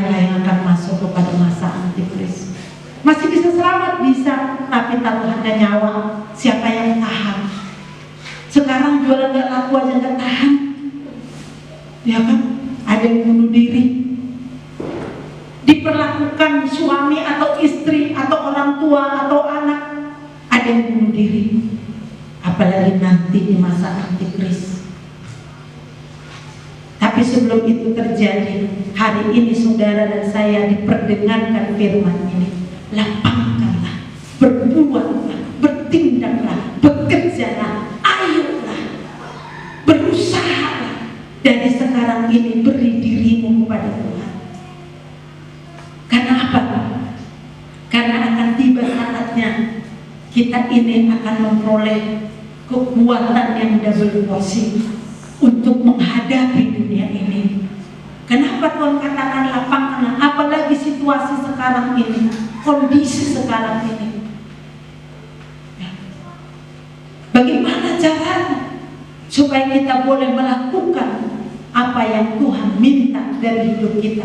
mereka yang akan masuk kepada masa antikris. Masih bisa selamat, bisa, tapi taruhannya nyawa. Siapa yang tahan? Sekarang jualan gak laku aja gak tahan, ya kan? Ada yang bunuh diri, diperlakukan suami atau istri atau orang tua atau anak, ada yang bunuh diri. Apalagi nanti di masa antikris. Tapi sebelum itu terjadi, hari ini saudara dan saya diperdengarkan firman ini. Lapangkanlah, berbuatlah, bertindaklah, bekerjalah, ayolah, berusahalah. Dari sekarang ini beri dirimu kepada Tuhan. Karena apa? Karena akan tiba saatnya kita ini akan memperoleh kekuatan yang double porsi untuk menghadapi dunia ini. Kenapa Tuhan katakan lapangkanlah? Apalagi situasi sekarang ini, kondisi sekarang ini. Bagaimana caranya supaya kita boleh melakukan apa yang Tuhan minta dari hidup kita?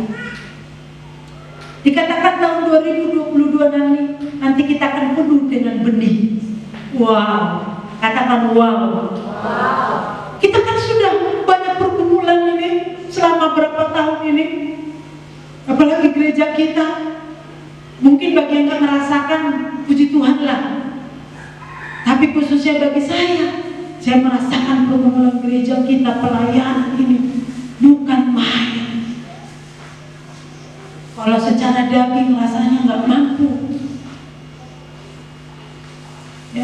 Dikatakan tahun 2022 nanti kita akan penuh dengan benih. Wow, katakan wow. Kita kan sudah banyak pergumulan ini selama berapa tahun ini. Apalagi gereja kita. Mungkin bagi yang gak merasakan, puji Tuhan lah. Tapi khususnya bagi saya merasakan pergumulan gereja kita, pelayanan ini bukan main. Kalau secara daging rasanya gak mampu, ya.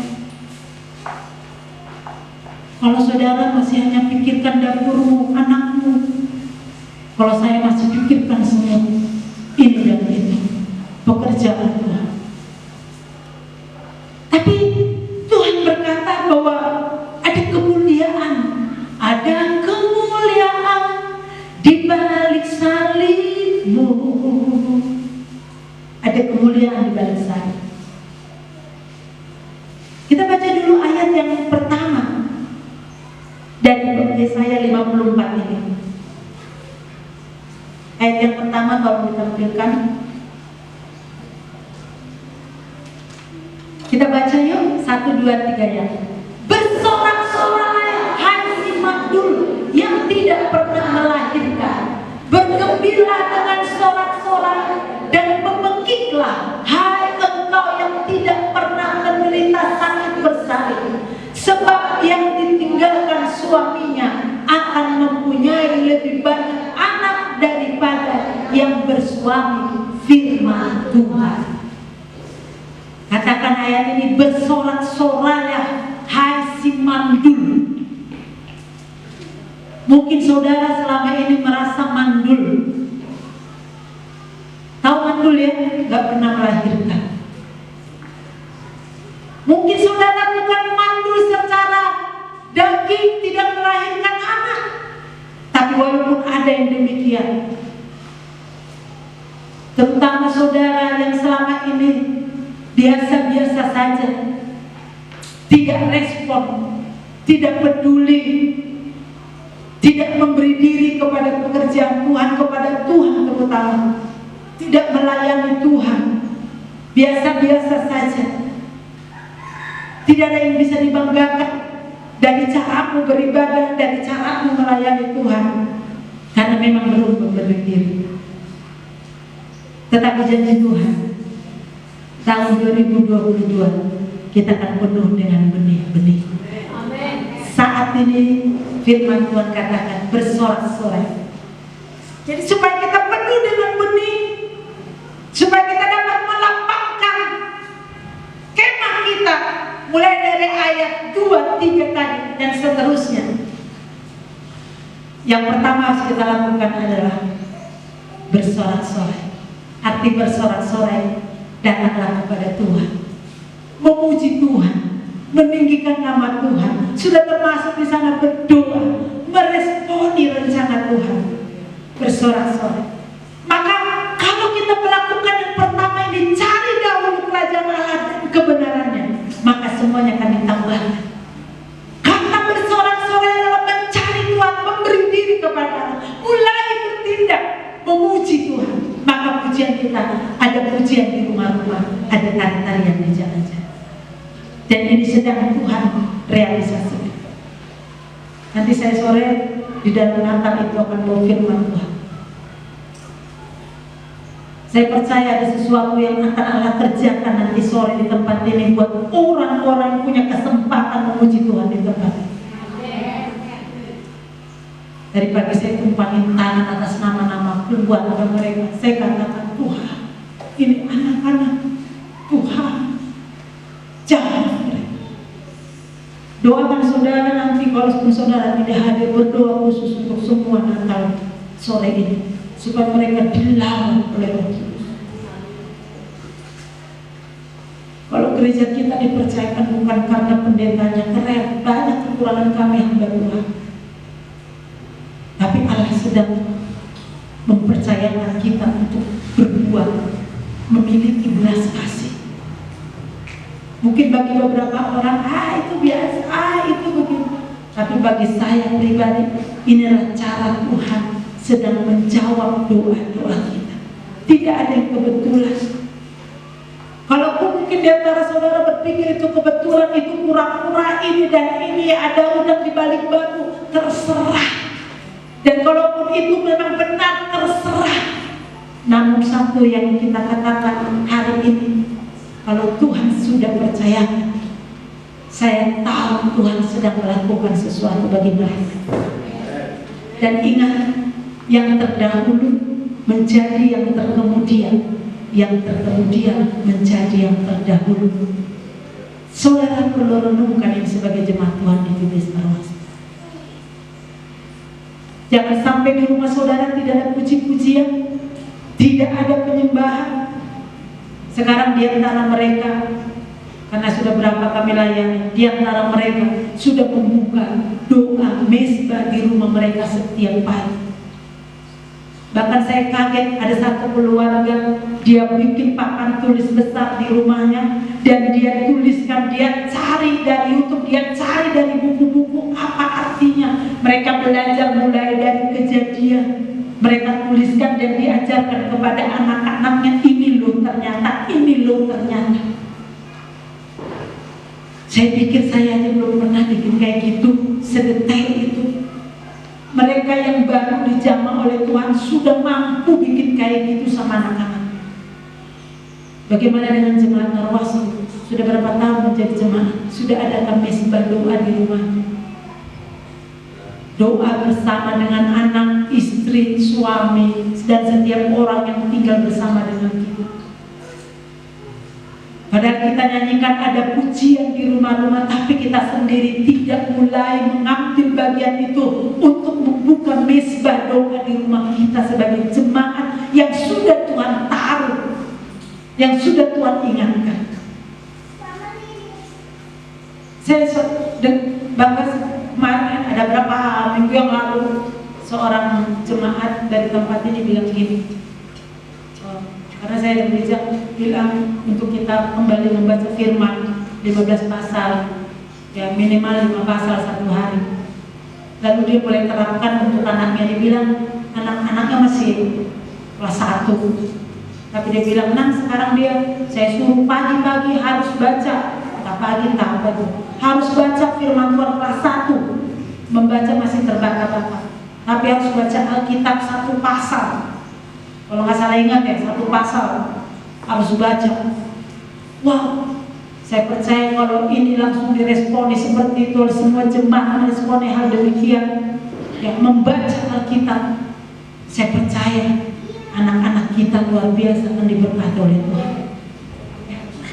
Kalau saudara masih hanya pikirkan dapurmu, anakmu, kalau saya masih pikirkan semua ini dan itu, pekerjaan Tuhan. Tapi Tuhan berkata bahwa ada kemuliaan di balik salibmu. Ada kemuliaan di balik salib. Kita baca dulu ayat yang pertama dari Yesaya 54 ini. Ayat yang pertama kalau ditampilkan, kita baca yuk, 1, 2, 3 ya. Bersorak-sorai hai si mandul yang tidak pernah melahirkan, bergembira dengan sorak-sorai dan membengkiklah hai engkau yang tidak pernah menderita sakit bersalin, sebab yang ditinggalkan suaminya akan mempunyai lebih banyak anak daripada yang bersuami, firman Tuhan. Katakan ayat ini, bersorak-sorailah hai si mandul. Mungkin saudara selama ini merasa mandul. Tahu mandul ya? Gak pernah melahirkan. Mungkin saudara bukan mandul secara daging, tidak melahirkan anak. Tapi walaupun ada yang demikian, terutama saudara yang selama ini biasa-biasa saja, tidak respon, tidak peduli, tidak memberi diri kepada pekerjaan Tuhan, kepada Tuhan terutama, tidak melayani Tuhan, biasa-biasa saja. Tidak ada yang bisa dibanggakan dari caramu beribadah, dari caramu melayani Tuhan, karena memang belum memberi diri. Tetapi janji Tuhan, tahun 2022 kita akan penuh dengan benih-benih. Saat ini firman Tuhan katakan bersorak-sorai. Jadi supaya kita penuh dengan benih, supaya kita dapat melapangkan kemah kita, mulai dari ayat 2, 3 tadi dan seterusnya. Yang pertama harus kita lakukan adalah bersorak-sorai. Arti bersorak-sorai, datanglah kepada Tuhan, memuji Tuhan, meninggikan nama Tuhan. Sudah termasuk di sana berdoa, meresponi rencana Tuhan, bersorak-sorai. Maka kalau kita melakukan yang pertama ini, cari dahulu kerajaan Allah dan kebenarannya, maka semuanya akan ditambahkan. Karena bersorak-sorai adalah mencari Tuhan, memberi diri kepada Allah, mulai bertindak, memuji Tuhan, ada pujian di rumah-rumah, ada tari-tarian di jalan-jalan. Dan ini sedang Tuhan realisasikan. Nanti saya sore di dalam Natal itu akan bawa firman Tuhan. Saya percaya ada sesuatu yang akan Allah kerjakan nanti sore di tempat ini buat orang-orang yang punya kesempatan memuji Tuhan di tempat ini. Dari pagi saya tumpangin tangan atas nama-nama keluarga mereka. Saya katakan, Tuhan, ini anak-anak Tuhan, jangan mereka. Doakan saudara nanti kalau saudara tidak hadir, berdoa khusus untuk semua Natal sore ini supaya mereka dilawan oleh Roh Kudus. Kalau gereja kita dipercayakan bukan karena pendetanya keren, banyak kekurangan kami hamba Tuhan, tapi Allah sedang mempercayakan kita untuk berbuat, memiliki belas kasih. Mungkin bagi beberapa orang, itu biasa, itu begini. Tapi bagi saya pribadi, inilah cara Tuhan sedang menjawab doa-doa kita. Tidak ada yang kebetulan. Kalaupun mungkin di antara saudara berpikir itu kebetulan, itu pura-pura ini dan ini, ada udang di balik batu, terserah. Dan kalaupun itu memang benar, terserah. Namun satu yang kita katakan hari ini, kalau Tuhan sudah percayakan, saya tahu Tuhan sedang melakukan sesuatu bagi mereka. Dan ingat, yang terdahulu menjadi yang terkemudian, yang terkemudian menjadi yang terdahulu. Saudara perlu renungkan ini sebagai jemaat Tuhan di Desa Arwas. Jangan sampai di rumah saudara tidak ada puji-pujian, tidak ada penyembahan. Sekarang di antara mereka, karena sudah berapa kami layani, di antara mereka sudah membuka doa mezbah di rumah mereka setiap pagi. Bahkan saya kaget, ada satu keluarga, dia bikin papan tulis besar di rumahnya, dan dia tuliskan, dia cari dari YouTube, dia cari dari buku-buku apa artinya. Mereka belajar mulai dari Kejadian, mereka tuliskan dan diajarkan kepada anak-anaknya, ini loh ternyata, ini loh ternyata. Saya pikir saya aja belum pernah bikin kayak gitu, sedetail itu. Mereka yang baru dijamah oleh Tuhan sudah mampu bikin kayak gitu sama anak-anak. Bagaimana dengan jemaat Arwas? Sudah berapa tahun menjadi jemaat? Sudah ada mezbah doa di rumahnya. Doa bersama dengan anak, istri, suami, dan setiap orang yang tinggal bersama dengan kita. Padahal kita nyanyikan ada pujian di rumah-rumah, tapi kita sendiri tidak mulai mengambil bagian itu untuk membuka mezbah doa di rumah kita sebagai jemaat yang sudah Tuhan taruh, yang sudah Tuhan ingatkan. Saya bahkan kemarin ada berapa minggu yang lalu seorang jemaat dari tempat ini bilang gini, karena saya dan gereja bilang untuk kita kembali membaca firman 15 pasal, ya minimal 5 pasal satu hari. Lalu dia mulai terapkan untuk anaknya. Dia bilang anak-anaknya masih kelas 1, tapi dia bilang, nah sekarang saya suruh pagi-pagi harus baca, tak pagi tak apa tuh, harus baca firman Tuhan kelas 1. Membaca masih terbata-bata, tapi harus baca Alkitab 1 pasal. Kalau nggak salah ingat ya, 1 pasal harus baca. Wow, saya percaya kalau ini langsung diresponi seperti itu oleh semua jemaat, meresponi hal demikian, yang membaca Alkitab, saya percaya anak-anak kita luar biasa akan diberkati oleh Tuhan.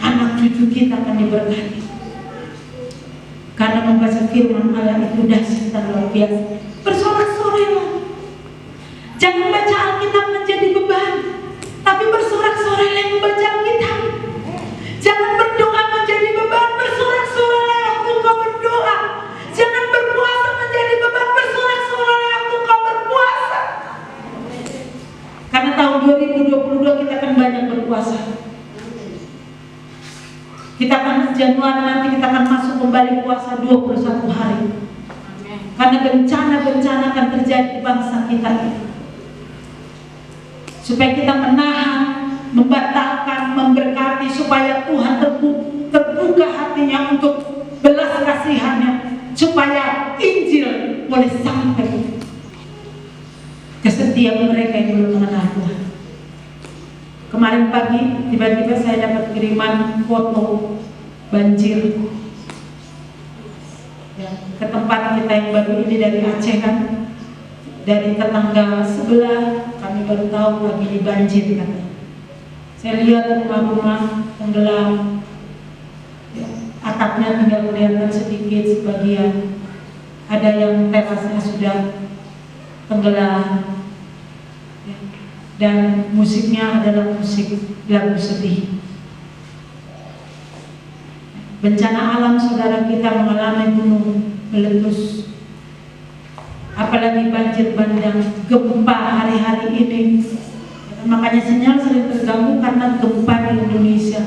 Anak cucu kita akan diberkati. Karena membaca firman Allah itu dahsyat dan luar biasa. Bersorak-sorai. Jangan baca Alkitab menjadi beban, tapi bersorak-sorai membaca Alkitab. Jangan berdoa menjadi beban, bersorak-sorai waktu kau berdoa. Jangan berpuasa menjadi beban, bersorak-sorai waktu kau berpuasa. Karena tahun 2022 kita akan banyak berpuasa. Kita akan Januari nanti kita akan masuk kembali puasa 21 hari. Karena bencana-bencana akan terjadi di bangsa kita ini. Supaya kita menahan membatalkan, memberkati supaya Tuhan terbuka hatinya untuk belas kasihannya, supaya Injil boleh sampai ke setiap mereka yang belum mengenal Tuhan. Kemarin pagi tiba-tiba saya dapat kiriman foto banjir ya, ke tempat kita yang baru ini dari Aceh kan, dari tetangga sebelah kami baru tahu lagi di banjir kan. Saya lihat rumah-rumah tenggelam, ya, atapnya tinggal kelihatan sedikit sebagian, ada yang terasnya sudah tenggelam, ya, dan musiknya adalah musik lagu sedih. Bencana alam saudara kita mengalami gunung meletus, apalagi banjir bandang, gempa hari-hari ini. Makanya sinyal sering terganggu karena gempa di Indonesia.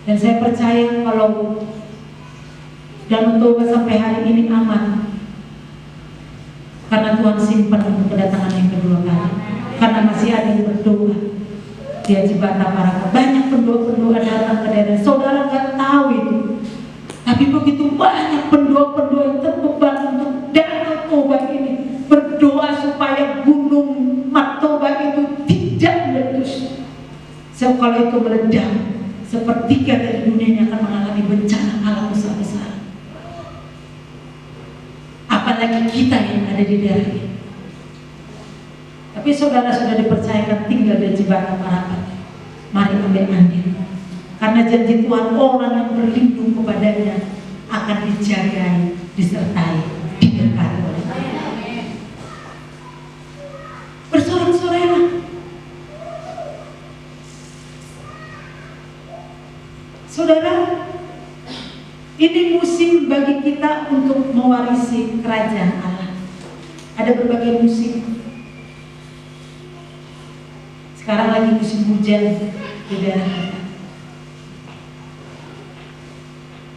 Dan saya percaya kalau Danau Toba sampai hari ini aman, karena Tuhan simpan untuk kedatangan yang kedua kali. Karena masih ada yang berdoa di Haji Batam Parapat. Banyak pendua-pendua datang ke daerah. Saudara nggak tahu itu, tapi begitu banyak pendua-pendua yang terbeban untuk Danau Toba ini, berdoa supaya gunung Matoba itu tidak meletus. So, kalau itu meledak, sepertiga dari dunia ini akan mengalami bencana alam besar-besar. Apalagi kita yang ada di daerah ini. Tapi saudara sudah dipercayakan tinggal di Jibatan Parapat. Mari ambil andil, karena janji Tuhan, orang yang berlindung kepadanya akan dijagai, disertai, diberkati oleh Tuhan. Bersorak-soraklah. Saudara, ini musim bagi kita untuk mewarisi kerajaan Allah. Ada berbagai musim. Sekarang lagi musim hujan di daerah kita.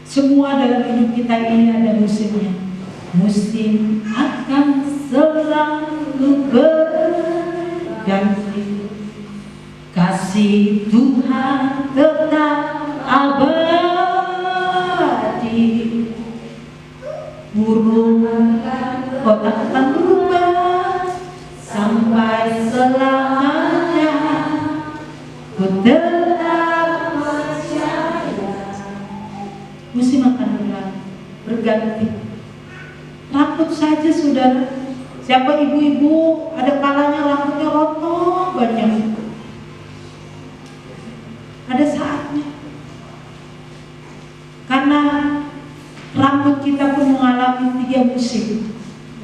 Semua dalam hidup kita ini ada musimnya. Musim akan selalu berganti, kasih Tuhan tetap abadi. Burung kota akan berubah sampai selamanya. Ku tetap percaya. Musim akan berganti. Rambut saja saudara. Siapa ibu-ibu ada kalanya rambutnya rontok banyak. Ada saatnya. Karena rambut kita pun mengalami 3 musim.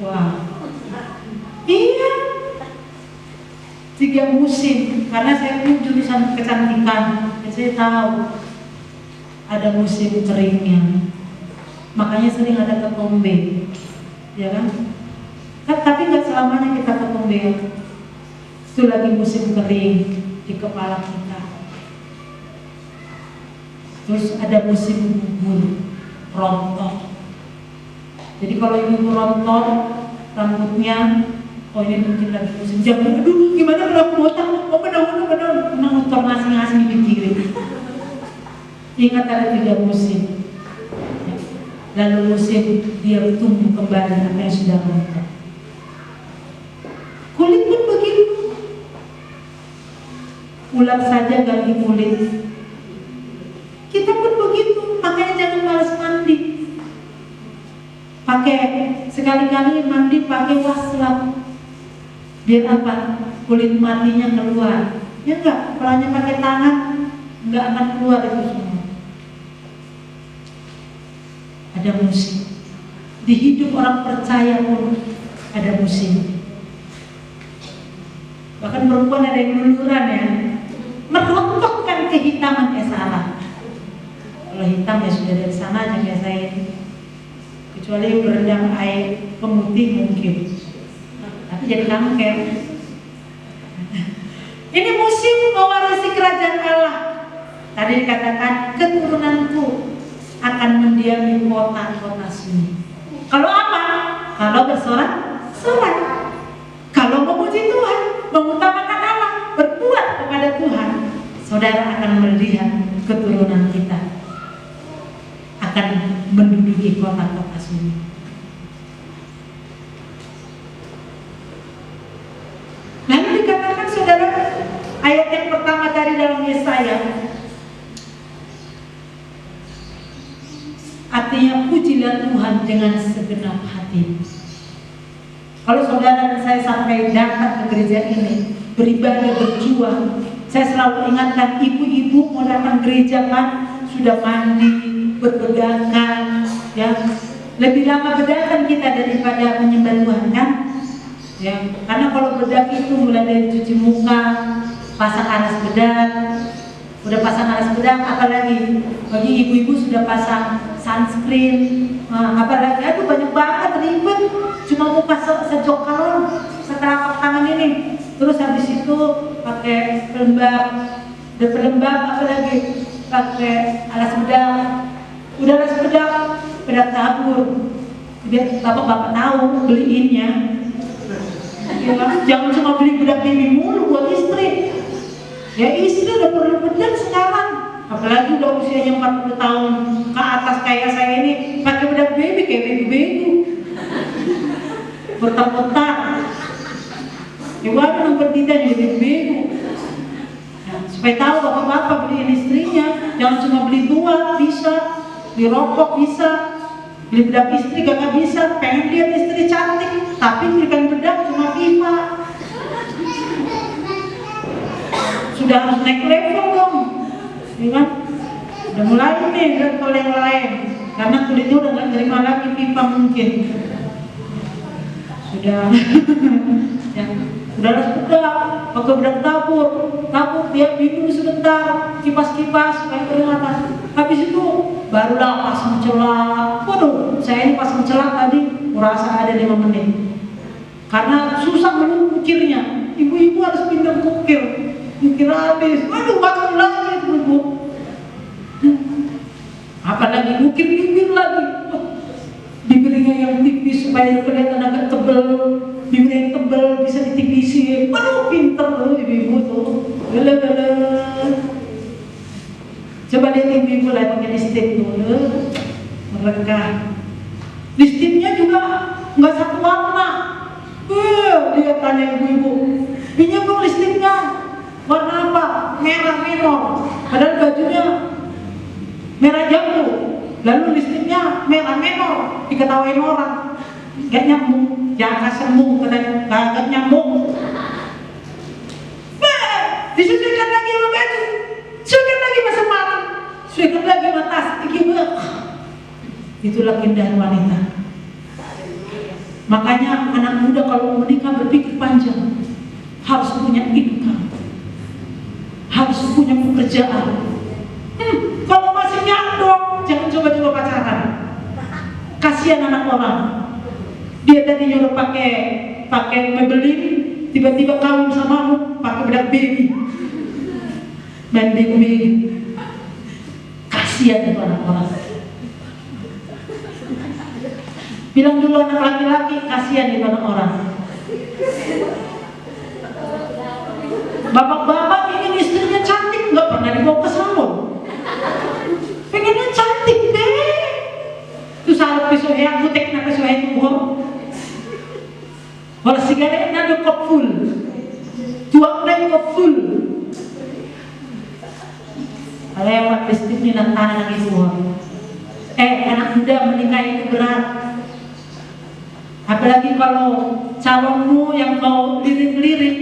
Wah. Iya. 3 musim. Karena saya punya jurusan kecantikan, saya tahu ada musim keringnya. Makanya sering ada ketombe, ya kan? Tapi nggak selamanya kita ketombe. Itu lagi musim kering di kepala kita. Terus ada musim gugur, rontok. Jadi kalau ibu rontok rambutnya, oh ini mungkin lagi musim jamur. Aduh, gimana kalau aku botak? Oh benar, motor ngasih dipikirin. Ingat ada 3 musim. Lalu musim dia tumbuh kembali apa yang sudah rontok. Kulit pun begitu. Ulang saja ganti kulit. Kita pun begitu. Makanya jangan malas mandi. Pakai sekali-kali mandi pakai wastafel. Biar apa? Kulit matinya keluar. Ya enggak, kalau hanya pakai tangan enggak akan keluar itu semua. Ada musim. Di hidup orang percaya pun ada musim. Bahkan perempuan ada yang luluran ya, merontokkan kehitaman salah. Kalau hitam ya sudah dari sana aja biasain. Kecuali berendam air pemutih mungkin. Tapi jadi kanker. Ini musim mewarisi kerajaan Allah. Tadi dikatakan keturunanku akan mendiami kota-kota sunyi. Kalau apa? Kalau bersorak-sorai. Kalau memuji Tuhan, mengutamakan Allah, berbuat kepada Tuhan, saudara akan melihat keturunan kita akan menduduki kota-kota sunyi. Lalu dikatakan saudara, ayat yang pertama dari dalam Yesaya, artinya pujilah Tuhan dengan segenap hati. Kalau saudara dan saya sampai datang ke gereja ini, beribadah, berjuang, saya selalu ingatkan ibu-ibu mau datang gereja kan, sudah mandi, berbedakan, ya lebih lama bedakan kita daripada menyembah Tuhan kan, ya karena kalau bedak itu mulai dari cuci muka, pasang alas bedak, udah pasang alas bedak, apalagi bagi ibu-ibu sudah pasang sunscreen, apalagi aduh banyak banget ribet, cuma muka sejokalan, seterapak tangan ini, terus habis itu pakai pelembab, apalagi pakai alas bedak. Udah alas bedak tabur, biar bapak-bapak tahu beliinnya. Ya, jangan cuma beli bedak baby mulu buat istri. Ya istri udah perlu bedak sekarang, apalagi udah usianya 40 tahun ke atas kayak saya ini, pakai bedak baby kayak baby-baby, bertak-bertak. Ya waduh nomor kita jadi baby-baby. Nah, supaya tahu bapak-bapak beliin istrinya, jangan cuma beli tua bisa. Beli rokok bisa, beli bedak istri gak bisa. Pengen lihat istri cantik, tapi belikan bedak cuma pipa. Sudah harus naik level dong, ya kan? Udah mulai nih level yang lain, karena kulitnya udah gak terima lagi pipa mungkin. Sudah ya, udah harus bedak, pakai bedak tabur dia minum sebentar, kipas-kipas supaya kelihatan. Habis itu barulah pasang celak. Waduh, saya ini pasang celak tadi merasa ada 5 menit karena susah mengukirnya. Ibu-ibu harus pindah ukir habis. Waduh, makan lagi itu ibu. Apalagi ukir bibir lagi. Bibirnya yang tipis supaya kelihatan agak tebel. Bibir yang tebel bisa ditipisi. Waduh, pinter tuh ibu-ibu tuh. Coba lihat ibu-ibu lah pakai lipstick tuh, mereka. Lipstiknya juga nggak satu warna. Dia tanya ibu-ibu, pinjam dong lipstiknya. Warna apa? Merah menor. Padahal bajunya merah jambu. Lalu lipstiknya merah menor. Diketawain orang, gak nyambung. Jangan sembung, katanya gak nyambung. Disesuaikan lagi sama baju, sesuaikan lagi sama mata, sesuaikan lagi sama tas. Itulah keindahan wanita. Makanya anak muda kalau menikah berpikir panjang, harus punya income, harus punya pekerjaan. Kalau masih nyandong, jangan coba-coba pacaran. Kasihan anak orang. Dia tadi nyuruh pakai Maybelline, tiba-tiba kawin samamu pakai bedak baby, main baby. Kasihan itu anak orang. Bilang dulu anak laki-laki, kasihan itu anak orang. Bapak-bapak ingin istrinya cantik, nggak pernah dibawa ke salon. Pengennya cantik deh. Terus harap pisau yang butek nak pisau yang buah. Kalau sigaret ada kop full, tuang dari kop full. Kalau yang pakai lipstik ni tangan lagi buah. Anak muda menikah itu berat. Apalagi kalau calonmu yang kau lirik-lirik,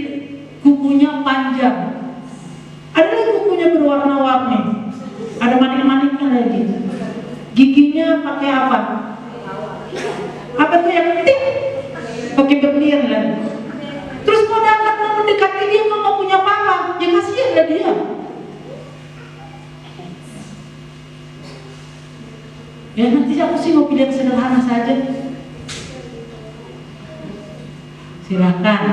kukunya panjang. Ada lagi kukunya berwarna-warni, ada manik-maniknya lagi. Giginya pakai apa? Apa tuh yang penting? Pakai berlian lagi. Terus kau datang mau mendekati dia, kau nggak punya apa-apa, ya kasihan lah dia. Ya nanti aku sih mau pilih yang sederhana saja. Silakan.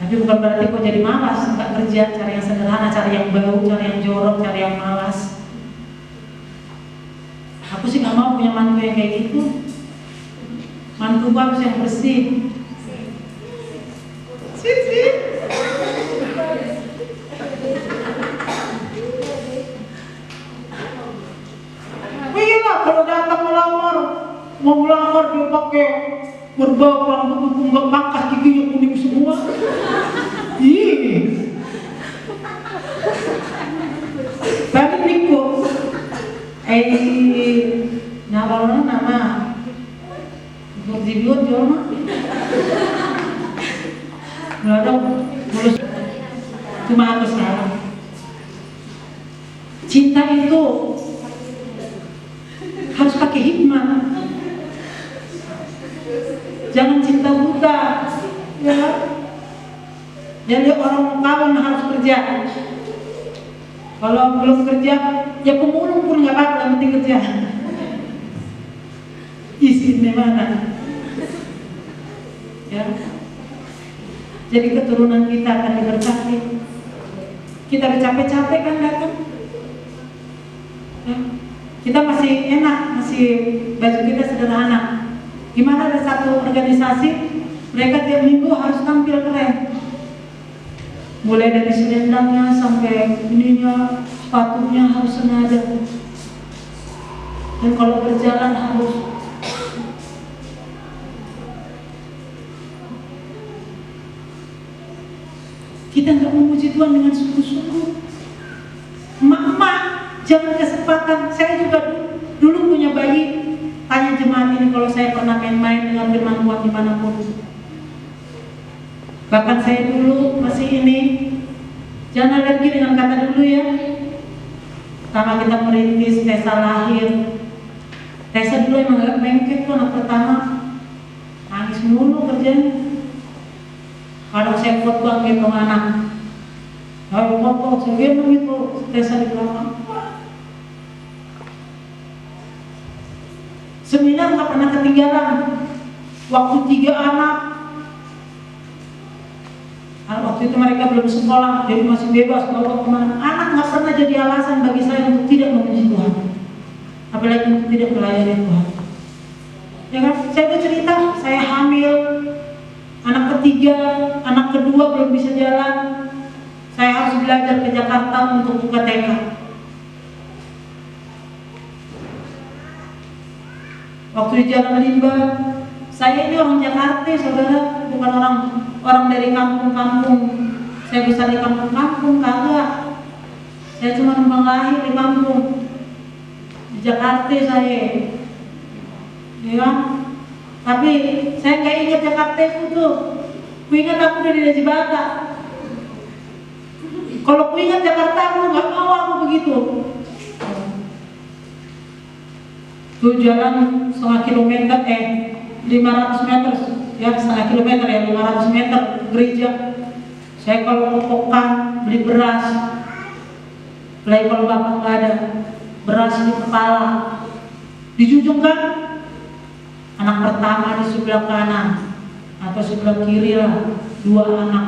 Tapi bukan berarti kau jadi malas, nggak kerja, cari yang sederhana, cari yang bau, cari yang jorok, cari yang malas. Aku sih nggak mau punya mantu yang kayak gitu. Mantu harus yang bersih. Sih. kamar dia pakai berbau rambut nggak pangkas, giginya kuning semua. Ih, tapi Niko, nama berjibiot jono, nggak ada mulus, cuma aku salah. Cinta itu harus pakai hikmah. Jangan cinta buta, ya. Jadi orang mau kawin harus kerja. Kalau belum kerja, ya pemulung pun nggak apa-apa, yang penting kerja. Isinya mana? Ya. Jadi keturunan kita akan diberkati. Kita capek-capek kan datang. Ya. Kita masih enak, masih baju kita sederhana. Gimana ada satu organisasi, mereka tiap minggu harus tampil keren. Mulai dari selendangnya sampai ininya, sepatunya harus senada. Dan kalau berjalan harus kita nggak memuji Tuhan dengan sungguh-sungguh. Emak-emak, jangan kesempatan. Saya juga dulu punya bayi. Tanya jemaat ini kalau saya pernah main-main dengan firman Tuhan dimanapun. Bahkan saya dulu masih ini, jangan alergi dengan kata dulu ya. Pertama kita merintis Tessa lahir. Tessa dulu emang gak bengkek tuh anak pertama. Nangis mulu kerjanya. Kadang saya buat bang gendong anak. Ayo pokok, saya gendong itu Tessa di belakang. Seminar nggak pernah ketinggalan. Waktu 3 anak, waktu itu mereka belum sekolah, jadi masih bebas bawa kemana. Anak nggak pernah jadi alasan bagi saya untuk tidak memuji Tuhan, apalagi untuk tidak melayani Tuhan. Ya kan? Saya bercerita, saya hamil, anak ketiga, anak kedua belum bisa jalan. Saya harus belajar ke Jakarta untuk buka TK. Waktu di Jalan Limba, saya ini orang Jakarta, saudara, bukan orang dari kampung-kampung. Saya besar di kampung-kampung, kagak. Saya cuma numpang lahir di kampung, di Jakarta saya, ya. Tapi saya nggak ingat Jakarta itu. Ku ingat aku dari Raja Bata. Kalau ku ingat Jakarta, aku nggak mau aku begitu. Tuh jalan setengah kilometer, 500 meter, ya setengah kilometer ya, 500 meter gereja. Saya kalau kokokan beli beras, lagi kalau bapak nggak ada, beras di kepala, dijujungkan. Anak pertama di sebelah kanan atau sebelah kiri lah, 2 anak,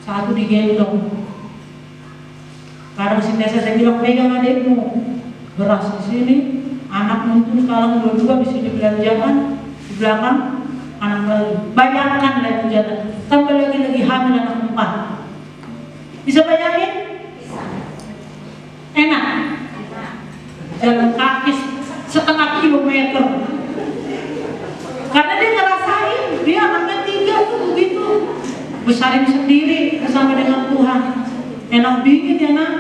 1 digendong. Kadang si Tessa saya bilang pegang adikmu, beras di sini, anak nuntun kalau dua-dua bisa dibelanjakan, di belakang anak lagi. Bayangkan lah itu jalan. Tambah lagi hamil anak 4. Bisa bayangin? Enak. Jalan kaki setengah kilometer. Karena dia ngerasain, dia anaknya 3 tuh begitu. Besarin sendiri bersama dengan Tuhan. Enak dingin ya nak.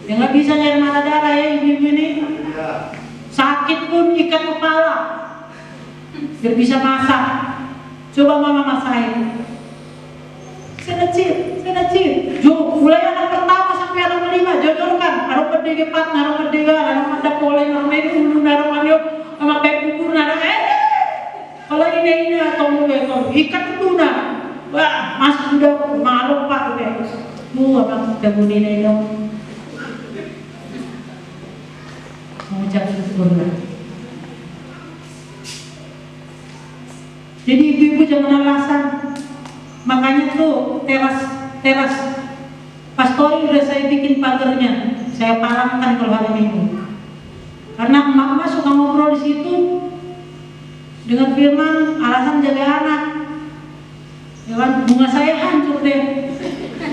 Ya nggak bisa nyari mata darah ya ibu-ibu ini. Sakit pun ikat kepala biar bisa masak. Coba mama masakin. Senecit. Mulai anak pertama sampai anak kelima jojorkan. Anak kedua pat, anak ketiga, anak ada poleng, anak ini ulu, anak manyo, anak bebubur, anak kalau ini atau mulai kau ikat itu nak. Wah, mas sudah malu pak deh. Abang temu ini dong. Mengucap syukurlah. Jadi ibu-ibu jangan alasan. Makanya tuh teras pastori udah saya bikin pagarnya. Saya palangkan kalau hari Minggu. Karena emak-emak suka ngobrol di situ dengan firman, alasan jaga anak. Ya kan, bunga saya hancur deh.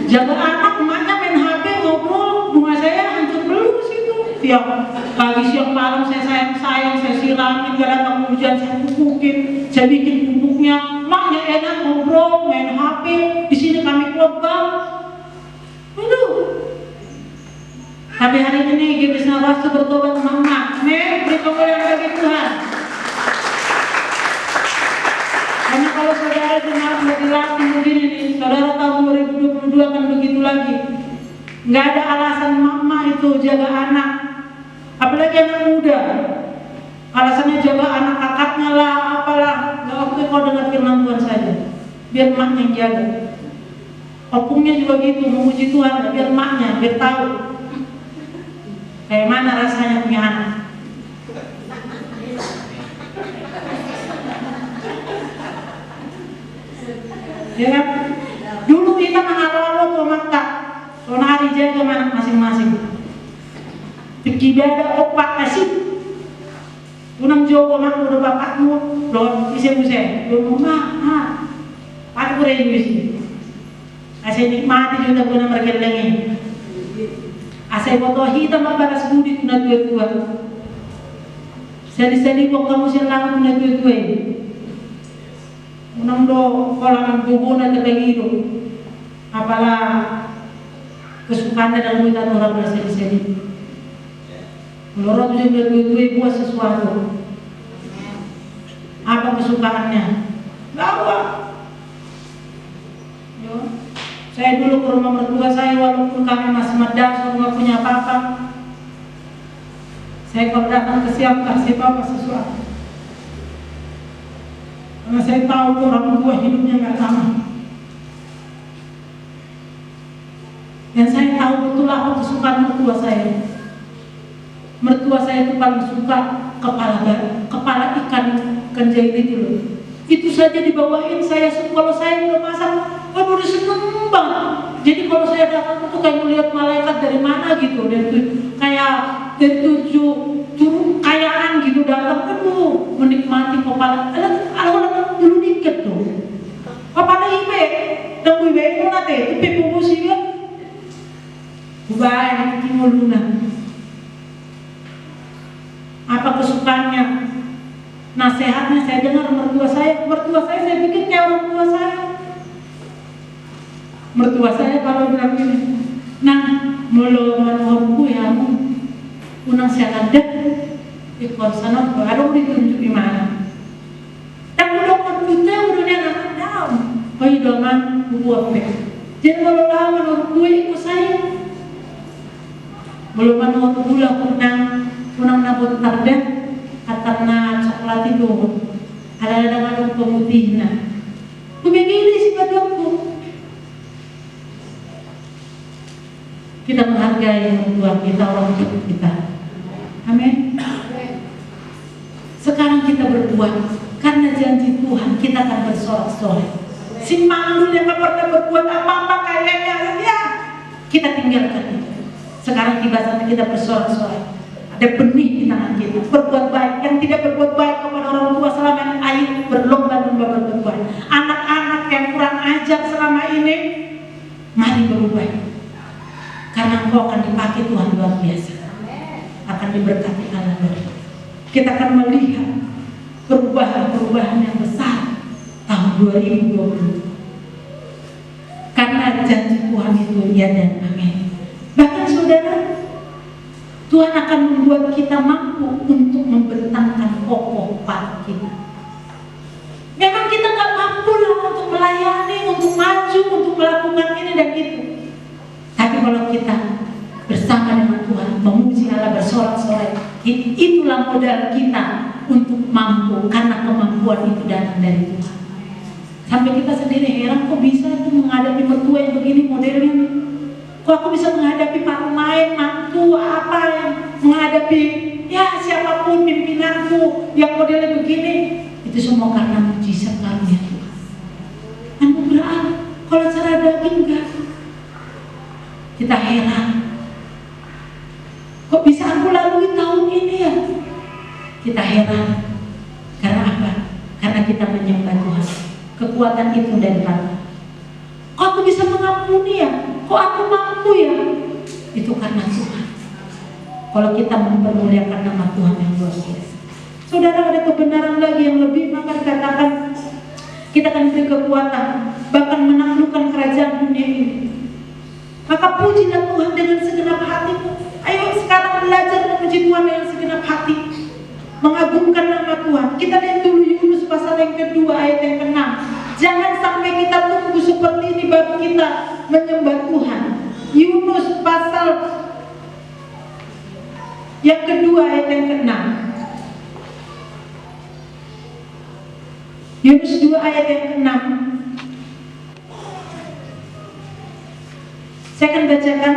Jaga anak, emaknya main HP ngobrol, bunga saya hancur dulu di situ. Tiap pagi siang malam saya sayang, saya sirami, pakai, di sini kami khotbah. Aduh. Tapi hari ini GBI Senawastu bertobat mama. Amin. Beri kemuliaan bagi Tuhan. Karena kalau saudara dengar dilatih begini nih, saudara tahun 2022 akan begitu lagi. Nggak ada alasan mama itu jaga anak, apalagi anak muda. Alasannya jaga anak kakaknya lah, apalah. Nggak oke kau dengar firman Tuhan saja. Biar maknya yang jaga. Opungnya juga gitu, memuji Tuhan, biar maknya, biar tahu kayak mana rasanya punya anak. Ya kan? Dulu kita mengalau ke mata, sonari jaga anak masing-masing. Tidak ada opak kasih. Unang jowo mak udah bapakmu, doang isi-isi, doang mah, aku revisi. Asal nikmati juga guna mereka lagi. Asal foto hitam balas budi tuna tua-tua. Sedi-sedi kok kamu silang tuna tua-tua. Unang do kolam bubuna terbagido. Apalah kesukaan dalam muitan orang bersedi-sedi. Melorot juga tua-tua buat sesuatu. Apa kesukaannya? Bawa. Yo. Saya dulu ke rumah mertua saya walaupun kami masih madrasah, nggak punya apa-apa. Saya kalau datang ke siap kasih bawa sesuatu. Karena saya tahu orang tua hidupnya nggak lama. Dan saya tahu betul apa kesukaan mertua saya. Mertua saya itu paling suka kepala ikan jail itu loh. Itu saja dibawain saya, kalau saya udah masak, waduh udah seneng banget. Jadi kalau saya datang itu kayak melihat malaikat dari mana gitu, kayak dari tujuh kayaan gitu datang, aduh menikmati kepala. Ada dulu dikit tuh, kepala ibe, dan ibe itu nanti itu pepubusi kan, baik itu luna. Apa kesukaannya? Nasihatnya saya dengar mertua saya saya pikir kayak orang tua saya. Mertua saya kalau bilang gini, nah mulu menurutku ya unang saya ada ikut sana baru ditunjuk di mana. Dan udah komputer udah dia nggak tahu. Oh idoman buat me. Jadi kalau lama menurutku ikut saya. Belum menurut gula unang nabut tarda. Karena coklat itu ada dengan pemutihnya. Begini sih kadangku. Kita menghargai orang kita, orang tua kita. Amin. Sekarang kita berbuat karena janji Tuhan kita akan bersorak-sorai. Si mandul yang gak pernah berbuat apa-apa kayaknya ya kita tinggalkan itu. Sekarang tiba saatnya kita bersorak-sorai. Ada benih di tangan kita, berbuat baik. Yang tidak berbuat baik kepada orang tua selama ini, ayo berlomba-lomba berbuat baik. Anak-anak yang kurang ajar selama ini, mari berubah. Karena engkau akan dipakai Tuhan luar biasa, akan diberkati Allah luar biasa. Kita akan melihat perubahan-perubahan yang besar tahun 2020. Karena janji Tuhan itu ya dan amin. Bahkan saudara, Tuhan akan membuat kita mampu untuk membentangkan kokoh pahat kita. Memang kita nggak mampu lah untuk melayani, untuk maju, untuk melakukan ini dan itu. Tapi kalau kita bersama dengan Tuhan, memuji Allah bersorak-sorai, itulah modal kita untuk mampu, karena kemampuan itu datang dari Tuhan. Sampai kita sendiri heran, kok bisa tuh menghadapi mertua yang begini modelnya. Kok aku bisa menghadapi pak main, mantu, apa yang menghadapi ya siapapun pimpinanku yang modelnya begini. Itu semua karena mujizat karunia Tuhan. Anugerah. Kalau cara daging enggak. Kita heran. Kok bisa aku lalui tahun ini ya? Kita heran. Karena apa? Karena kita menyembah Tuhan. Kekuatan itu dari mana? Kok aku bisa mengampuni ya? Kok aku mampu ya? Itu karena Tuhan. Kalau kita mempermuliakan nama Tuhan yang luar biasa. Saudara, ada kebenaran lagi yang lebih, maka dikatakan kita akan beri kekuatan, bahkan menaklukkan pujilah Tuhan dengan segenap hatimu. Ayo sekarang belajar memuji Tuhan dengan segenap hati, mengagungkan nama Tuhan. Kita lihat dulu Yunus pasal yang kedua ayat yang ke-6. Jangan sampai kita tunggu seperti ini baru kita menyembah Tuhan. Yunus pasal yang kedua ayat yang ke-6. Yunus 2 ayat yang ke-6. Saya akan bacakan,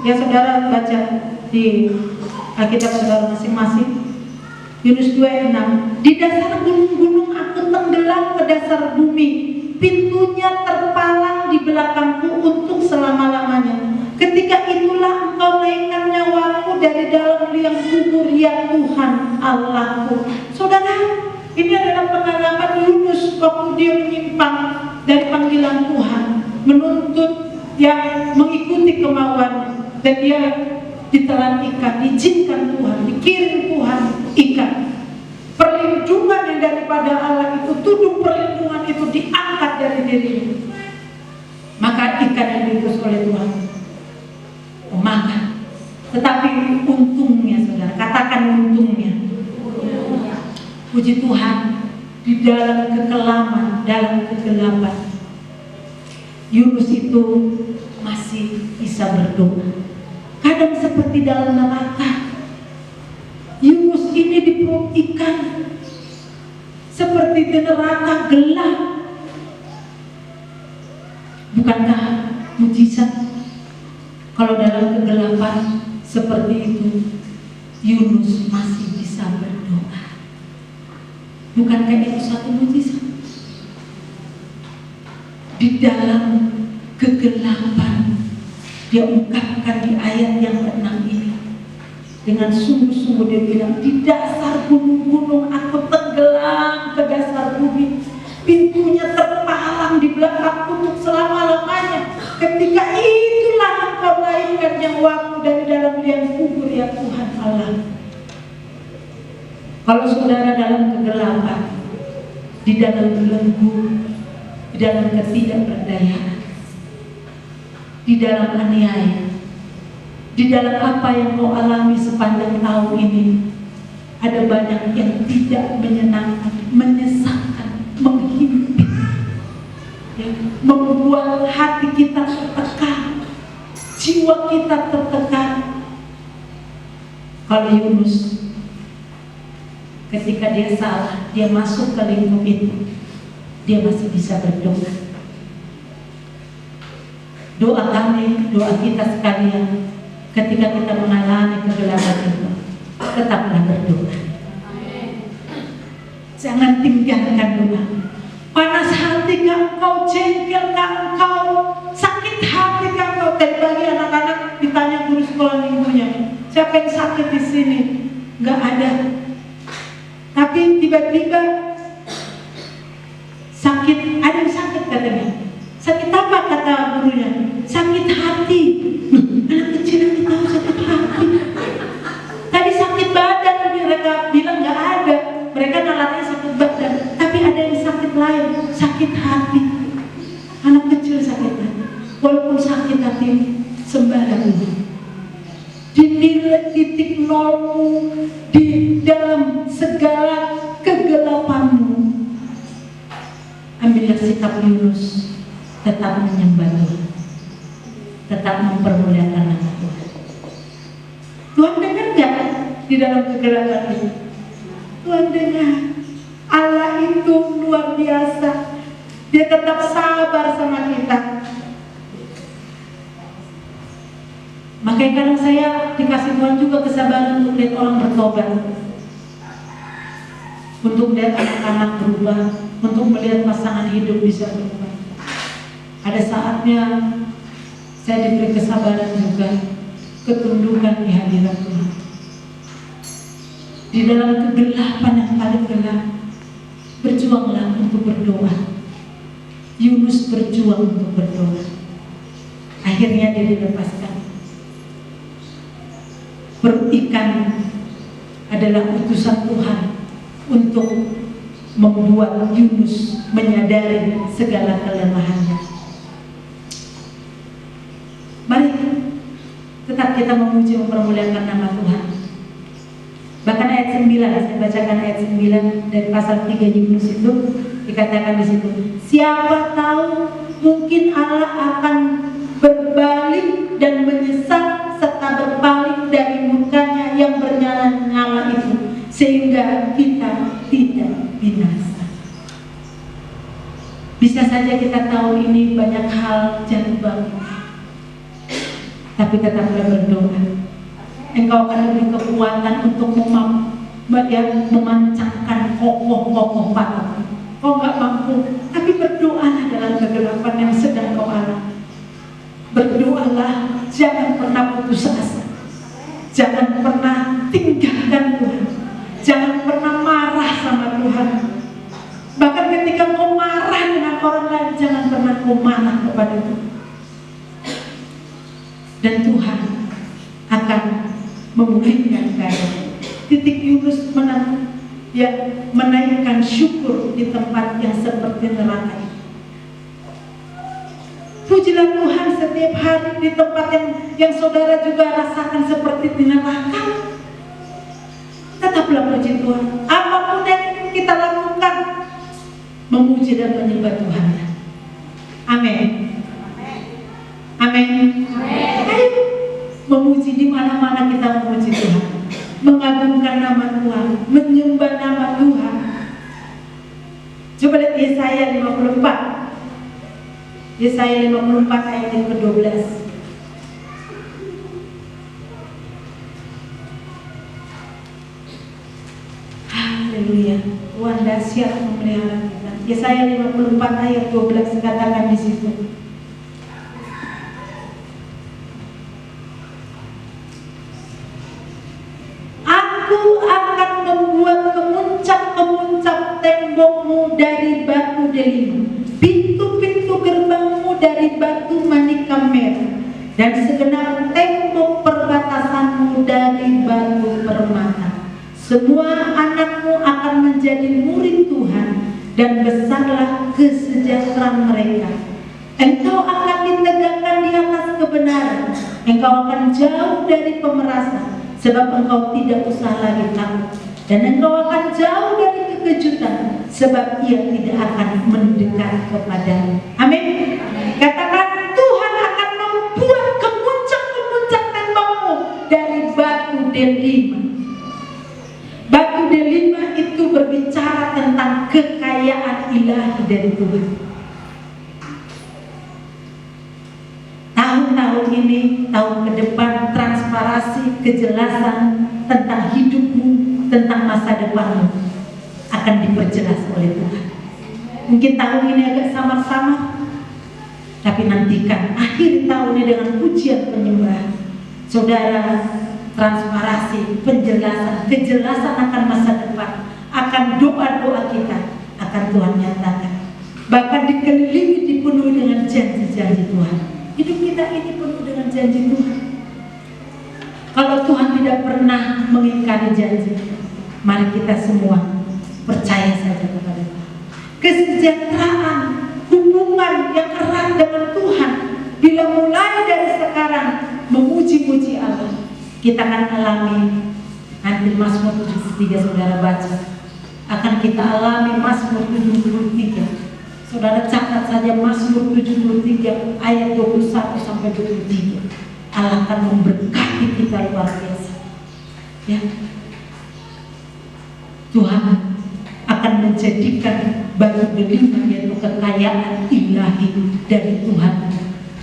ya saudara baca di Alkitab saudara masing-masing. Yunus 2 ayat 6. Di dasar gunung-gunung aku tenggelam ke dasar bumi, pintunya terpalang di belakangku untuk selama-lamanya. Ketika itulah engkau naikkan nyawaku dari dalam liang kubur, ya Tuhan Allahku. Saudara, ini adalah pengalaman Yunus waktu dia menyimpang dari panggilan Tuhan, menuntut yang mengikuti kemauan, dan dia ditelan ikan, diizinkan Tuhan, dikirim Tuhan ikan. Perlindungan yang daripada Allah itu, tudung perlindungan itu diangkat dari dirinya. Maka ikan yang diutus oleh Tuhan memakan. Tetapi untungnya saudara, katakan untungnya, puji Tuhan, di dalam kekelaman, dalam kegelapan, Yunus itu masih bisa berdoa. Kadang seperti dalam neraka, Yunus ini di perut ikan, seperti di neraka gelap. Bukankah mujizat kalau dalam kegelapan seperti itu Yunus masih bisa berdoa? Bukankah itu satu mujizat? Di dalam kegelapan, dia ungkapkan di ayat yang ke-6 ini dengan sungguh-sungguh, dia bilang, di dasar gunung-gunung aku tenggelam ke dasar bumi, pintunya terpalang di belakangku untuk selama-lamanya. Ketika itulah engkau naikkan nyawaku dari dalam liang kubur, ya Tuhan Allah. Kalau saudara dalam kegelapan, di dalam belenggu, di dalam ketidakberdayaan, di dalam aniaya, di dalam apa yang kau alami sepanjang tahun ini, ada banyak yang tidak menyenangkan, menyesakkan, menghimpit, ya, membuat hati kita tertekan, jiwa kita tertekan. Kalau Yunus, ketika dia salah, dia masuk ke lingkup itu, dia masih bisa berdoa. Doa kami, doa kita sekalian, ketika kita mengalami kegelapan itu, tetaplah berdoa. Jangan tinggalkan doa. Panas hati kah engkau, jengkel kah engkau, sakit hati kah engkau? Tadi pagi anak-anak ditanya guru sekolah minggunya, siapa yang sakit di sini? Gak ada. Tapi tiba-tiba sakit, ada yang sakit katanya. Sakit apa kata gurunya? Sakit hati. Anak kecil yang tahu sakit hati. Tadi sakit badan, mereka bilang nggak ada. Mereka nalarnya sakit badan, tapi ada yang sakit lain, sakit hati. Anak kecil sakit hati. Walaupun sakit hati sembarang dinilai titik nolmu di dalam segala kegelapanmu, ambillah sikap Yunus, tetap menyembah Tuhan, tetap mempermuliakan nama Tuhan. Tuhan dengar gak di dalam kegelapan itu? Tuhan dengar. Allah itu luar biasa. Dia tetap sabar sama kita. Makanya kadang saya dikasih Tuhan juga kesabaran untuk lihat orang bertobat, untuk melihat anak-anak berubah, untuk melihat pasangan hidup bisa berubah. Ada saatnya saya diberi kesabaran juga, ketundukan di hadirat Tuhan. Di dalam kegelapan yang paling gelap, berjuanglah untuk berdoa. Yunus berjuang untuk berdoa. Akhirnya dia dilepaskan. Perut ikan adalah utusan Tuhan untuk membuat Yunus menyadari segala kelemahannya. Mari kita memuji mempermuliakan nama Tuhan. Bahkan ayat 9, saya bacakan ayat 9 dari pasal 3 Yunus itu dikatakan di situ, siapa tahu mungkin Allah akan berbalik dan menyesal serta berpaling dari murkanya yang bernyala-nyala itu, sehingga kita tidak binasa. Bisa saja kita tahu ini banyak hal jatuh bangun, tapi tetaplah berdoa. Engkau akan lebih kekuatan untuk memancangkan kokoh-kokoh patah. Kau nggak mampu, tapi berdoalah dalam kegelapan yang sedang kau alami. Berdoalah, jangan pernah putus asa, jangan pernah tinggalkan Tuhan, jangan pernah marah sama Tuhan. Bahkan ketika kau marah dengan orang lain, jangan pernah kau marah kepada Tuhan. Dan Tuhan akan memulihkan keadaan. Titik Yunus menaikkan syukur di tempat yang seperti neraka. Pujilah Tuhan setiap hari di tempat yang saudara juga rasakan seperti di neraka. Tetaplah puji Tuhan. Apapun yang kita lakukan, memuji dan menyembah Tuhan. Amin. Amin. Ayo memuji, di mana-mana kita memuji Tuhan, mengagungkan nama Tuhan, menyembah nama Tuhan. Coba lihat Yesaya 54. Yesaya 54 ayat yang ke-12. Haleluya. Tuhan dahsyat memelihara kita. Yesaya 54 ayat 12 katakan di situ. Aku akan membuat kemuncak-kemuncak tembokmu dari batu delima, pintu-pintu gerbangmu dari batu manika merah, dan segenap tembok perbatasanmu dari batu permata. Semua anakmu akan menjadi murid Tuhan, dan besarlah kesejahteraan mereka. Engkau akan ditegakkan di atas kebenaran, engkau akan jauh dari pemerasan, sebab engkau tidak usah lagi takut, dan engkau akan jauh dari kekejutan, sebab ia tidak akan mendekat kepadamu. Amin. Katakan, Tuhan akan membuat kemuncak-kemuncak tembokmu dari batu delima. Batu delima itu berbicara tentang kekayaan ilahi dari Tuhan. Tahun-tahun ini, tahun ke depan, transparansi, kejelasan tentang hidupmu, tentang masa depanmu akan diperjelas oleh Tuhan. Mungkin tahun ini agak samar-samar, tapi nantikan akhir tahun ini dengan pujian penyembahan. Saudara, transparansi, penjelasan, kejelasan akan masa depan, akan doa-doa kita akan Tuhan nyatakan. Bahkan dikelilingi, dipenuhi dengan janji-janji Tuhan. Hidup kita ini penuh dengan janji Tuhan. Kalau Tuhan tidak pernah mengingkari janji, mari kita semua percaya saja kepada Tuhan. Kesejahteraan, hubungan yang erat dengan Tuhan, bila mulai dari sekarang memuji-muji Allah, kita akan alami. Nanti Mazmur 73 saudara baca, akan kita alami Mazmur 73. Saudara catat saja Mazmur 73 ayat 21 sampai 23. Allah akan memberkati kita luar biasa. Ya. Tuhan akan menjadikan batu delima, yaitu kekayaan ilahi dari Tuhan.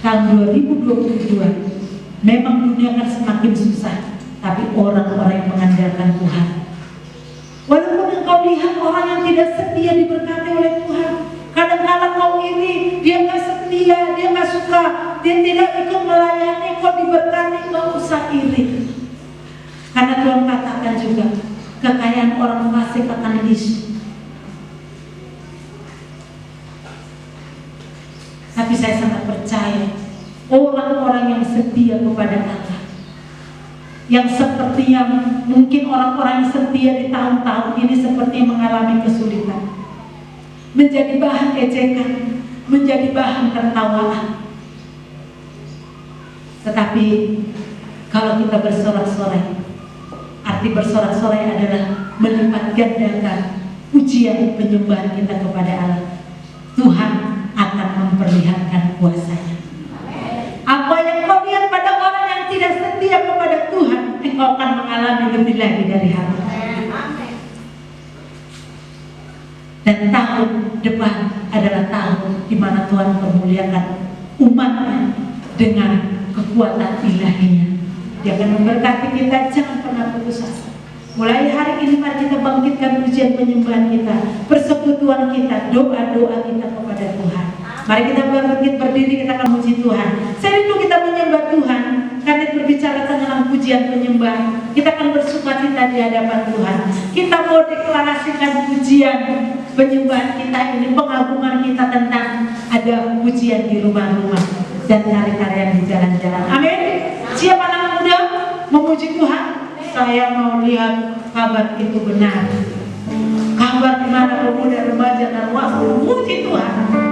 Tahun 2022 memang dunia akan semakin susah, tapi orang-orang yang mengandalkan Tuhan. Walaupun engkau lihat orang yang tidak setia diberkati oleh Tuhan, kadang-kadang kau iri, dia gak setia, dia gak suka, dia tidak ikut melayani, kau diberkati, gak usah iri. Karena Tuhan katakan juga, kekayaan orang fasik akan disu. Tapi saya sangat percaya, orang-orang yang setia kepada Allah, yang sepertinya mungkin orang-orang yang setia di tahun-tahun ini seperti mengalami kesulitan, menjadi bahan ejekan, menjadi bahan tertawaan. Tetapi Kalau kita bersorak-sorai, arti bersorak-sorai adalah melipat gandakan pujian penyembahan kita kepada Allah. Tuhan akan memperlihatkan kuasa-Nya. Apa yang kau lihat pada orang yang tidak setia kepada Tuhan, engkau akan mengalami lebih lagi dari hal itu. Dan tahun depan adalah tahun di mana Tuhan mempermuliakan umat-Nya dengan kekuatan ilahi-Nya. Dia akan memberkati kita, jangan pernah putus asa. Mulai hari ini mari kita bangkitkan pujian penyembahan kita, persekutuan kita, doa-doa kita kepada Tuhan. Mari kita bangkit berdiri, kita akan memuji Tuhan. Sering kita menyembah Tuhan, karena berbicara tentang pujian penyembahan, kita akan bersukacita di hadapan Tuhan. Kita mau deklarasikan pujian penyembahan kita ini, pengagungan kita tentang ada pujian di rumah-rumah dan tarian-tarian di jalan-jalan. Amin. Siapa anak muda memuji Tuhan? Saya mau lihat kabar itu benar. Kabar di mana pemuda, remaja dan waktu memuji Tuhan.